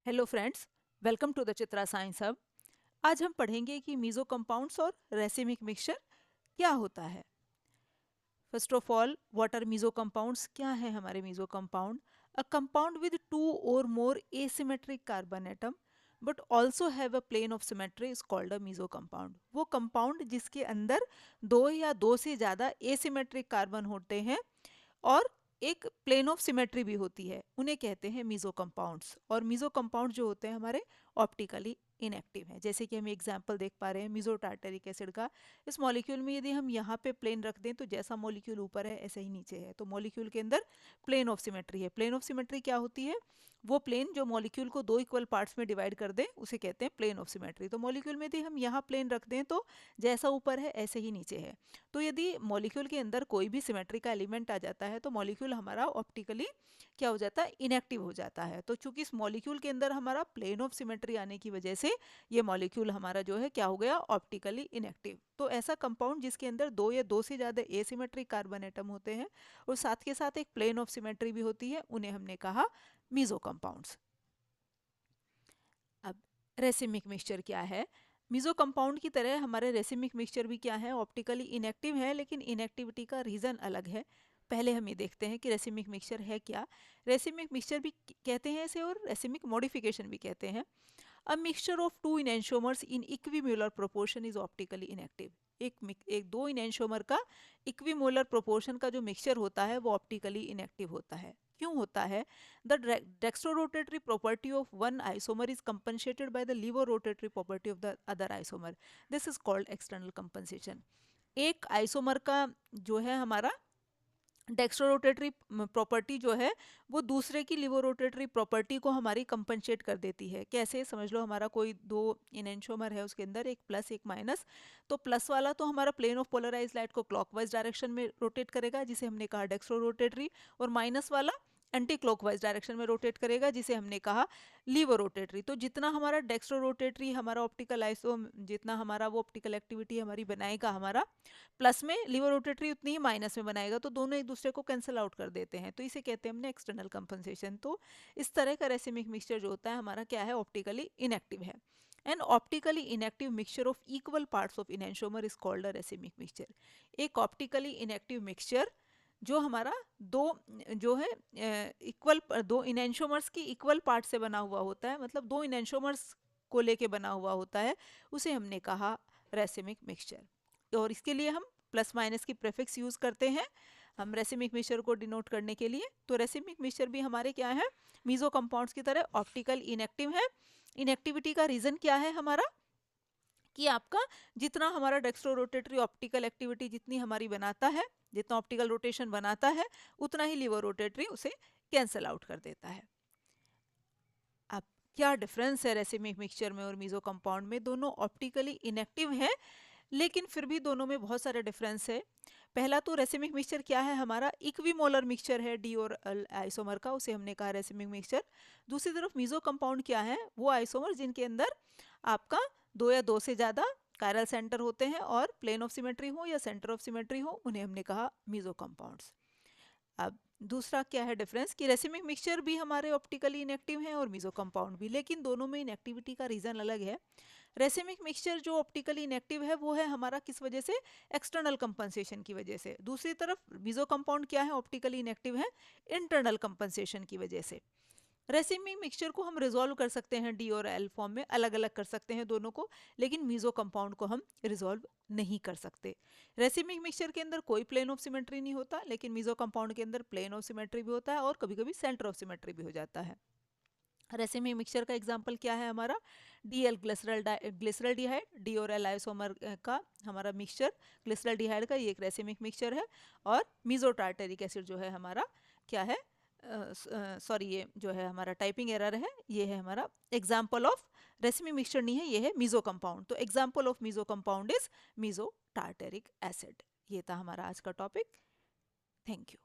Hello friends, welcome to the Chitra science hub. आज हम पढ़ेंगे कि मीजो कंपाउंड्स और रेसिमिक मिक्सचर क्या होता है। First of all, what are meso compounds? क्या है हमारे meso compound? A compound with two or more asymmetric carbon atom but also have a plane of symmetry is called a meso compound. वो compound जिसके अंदर दो या दो से ज़्यादा एसिमेट्रिक कार्बन होते हैं और एक प्लेन ऑफ सिमेट्री भी होती है, उन्हें कहते हैं मीजो कंपाउंड्स। और मीजो कंपाउंड जो होते हैं हमारे ऑप्टिकली इनएक्टिव है। जैसे कि हम एग्जांपल देख पा रहे हैं मीजो टार्टरिक एसिड का। इस मॉलिक्यूल में यदि हम यहाँ पे प्लेन रख दें तो जैसा मॉलिक्यूल ऊपर है ऐसे ही नीचे है, तो मॉलिक्यूल के अंदर प्लेन ऑफ सिमेट्री है। प्लेन ऑफ सिमेट्री क्या होती है? वो प्लेन जो मॉलिक्यूल को दो इक्वल पार्ट्स में डिवाइड कर दे उसे कहते हैं प्लेन ऑफ सिमेट्री। तो मॉलिक्यूल में यदि हम यहाँ प्लेन रख दें तो जैसा ऊपर है ऐसे ही नीचे है। तो यदि मॉलिक्यूल के अंदर कोई भी सिमेट्री का एलिमेंट आ जाता है तो मॉलिक्यूल हमारा ऑप्टिकली क्या हो जाता है? इनएक्टिव हो जाता है। तो चूंकि इस मॉलिक्यूल के अंदर हमारा प्लेन ऑफ सिमेट्री आने की वजह से ये मॉलिक्यूल हमारा जो है क्या हो गया? Optically inactive. तो ऐसा कंपाउंड जिसके अंदर दो या दो से ज्यादा एसिमेट्रिक कार्बन एटम होते हैं और साथ के साथ एक प्लेन ऑफ सिमेट्री भी होती है, उन्हें हमने कहा मीजो कंपाउंड्स। अब रेसिमिक मिक्सचर क्या है? मीजो कंपाउंड की तरह हमारे रेसिमिक मिक्सचर भी क्या है? ऑप्टिकली इनएक्टिव है, लेकिन इनएक्टिविटी का रीज़न अलग है। पहले हम ये देखते हैं कि रेसिमिक मिक्सचर है क्या। रेसिमिक मिक्सचर भी कहते हैं इसे और रेसिमिक मॉडिफिकेशन भी कहते हैं। A mixture of two enantiomers in equimolar proportion is optically inactive. एक दो इनएंशोमर का इक्विमोलर प्रोपोर्शन का जो मिक्सचर होता है वो ऑप्टिकली इनएक्टिव होता है। क्यों होता है? The dextrorotatory property of one isomer is compensated by the laevo rotatory property of the other isomer. This is called external compensation. एक आइसोमर का जो है हमारा डेक्स्ट्रोरोटेटरी प्रॉपर्टी जो है वो दूसरे की लिवोरोटेटरी प्रॉपर्टी को हमारी कंपनसेट कर देती है। कैसे? समझ लो, हमारा कोई दो इनएंशोमर है, उसके अंदर एक प्लस एक माइनस। तो प्लस वाला तो हमारा प्लेन ऑफ पोलराइज लाइट को क्लॉकवाइज डायरेक्शन में रोटेट करेगा, जिसे हमने कहा डेक्स्ट्रोरोटेटरी। और माइनस वाला एंटी क्लॉकवाइज डायरेक्शन में रोटेट करेगा, जिसे हमने कहा लीवो रोटेटरी। तो जितना हमारा डेक्स्ट्रो रोटेटरी हमारा ऑप्टिकल आइसो, जितना हमारा वो ऑप्टिकल एक्टिविटी हमारी बनाएगा हमारा प्लस में, लीवो रोटेटरी उतनी ही माइनस में बनाएगा। तो दोनों एक दूसरे को कैंसिल आउट कर देते हैं, तो इसे कहते हैं हमने एक्सटर्नल कंपनसेशन। तो इस तरह का रेसिमिक मिक्सचर जो होता है हमारा क्या है? ऑप्टिकली इनएक्टिव है। An optically inactive mixture of equal parts of enantiomer is called a racemic mixture. एक ऑप्टिकली इनएक्टिव मिक्सचर जो हमारा दो जो है इक्वल दो इनएंशोमर्स की इक्वल पार्ट से बना हुआ होता है, मतलब दो इनएंशोमर्स को लेके बना हुआ होता है, उसे हमने कहा रेसिमिक मिक्सचर। और इसके लिए हम प्लस माइनस की प्रेफिक्स यूज करते हैं हम रेसिमिक मिक्सचर को डिनोट करने के लिए। तो रेसिमिक मिक्सचर भी हमारे क्या है? मीजो कंपाउंड्स की तरह ऑप्टिकल इनएक्टिव है। इनएक्टिविटी का रीजन क्या है हमारा? कि आपका जितना हमारा डेक्स्ट्रो रोटेटरी ऑप्टिकल एक्टिविटी जितनी हमारी बनाता है, जितना ऑप्टिकल रोटेशन बनाता है, उतना ही लीवर रोटेटरी उसे कैंसल आउट कर देता है। अब क्या डिफरेंस है रेसिमिक मिक्सचर में और मीजो कंपाउंड में? दोनों ऑप्टिकली इनएक्टिव हैं, लेकिन फिर भी दोनों में बहुत सारे डिफरेंस है। पहला तो रेसिमिक मिक्सचर क्या है हमारा? इक्विमोलर मिक्सचर है डी और आइसोमर का, उसे हमने कहा रेसिमिक मिक्सचर। दूसरी तरफ मीजो कंपाउंड क्या है? वो आइसोमर जिनके अंदर आपका दो या दो से ज्यादा कायरल सेंटर होते हैं और प्लेन ऑफ सिमेट्री हो या सेंटर ऑफ सिमेट्री हो, उन्हें हमने कहा मीजो कंपाउंड्स। अब दूसरा क्या है डिफरेंस? कि रेसिमिक मिक्सचर भी हमारे ऑप्टिकली इनएक्टिव हैं और मीजो कंपाउंड भी, लेकिन दोनों में इनएक्टिविटी का रीजन अलग है। रेसिमिक मिक्सचर जो ऑप्टिकली इनएक्टिव है वो है हमारा किस वजह से? एक्सटर्नल कंपनसेशन की वजह से। दूसरी तरफ मीजो कंपाउंड क्या है? ऑप्टिकली इनएक्टिव है इंटरनल कंपनसेशन की वजह से। रेसिमिक मिक्सचर को हम रिजोल्व कर सकते हैं डी और एल फॉर्म में, अलग अलग कर सकते हैं दोनों को, लेकिन मीजो कंपाउंड को हम रिजोल्व नहीं कर सकते। रेसिमिक मिक्सचर के अंदर कोई प्लेन ऑफ सिमेट्री नहीं होता, लेकिन मीजो कंपाउंड के अंदर प्लेन ऑफ सिमेट्री भी होता है और कभी कभी सेंटर ऑफ सिमेट्री भी हो जाता है। रेसिमिक मिक्सचर का एग्जांपल क्या है हमारा? डी एल ग्लिसरल डिहाइड, डी और एल आइसोमर का हमारा मिक्सचर ग्लिसरल डिहाइड का, ये एक रेसिमिक मिक्सचर है। और मीजो टार्टेरिक एसिड जो है हमारा क्या है? सॉरी, ये जो है हमारा टाइपिंग एरर है, ये है हमारा एग्जाम्पल ऑफ रेसिमिक मिक्सचर नहीं है, ये है मीजो कंपाउंड। तो example of meso compound is meso tartaric acid. ये था हमारा आज का टॉपिक। Thank you.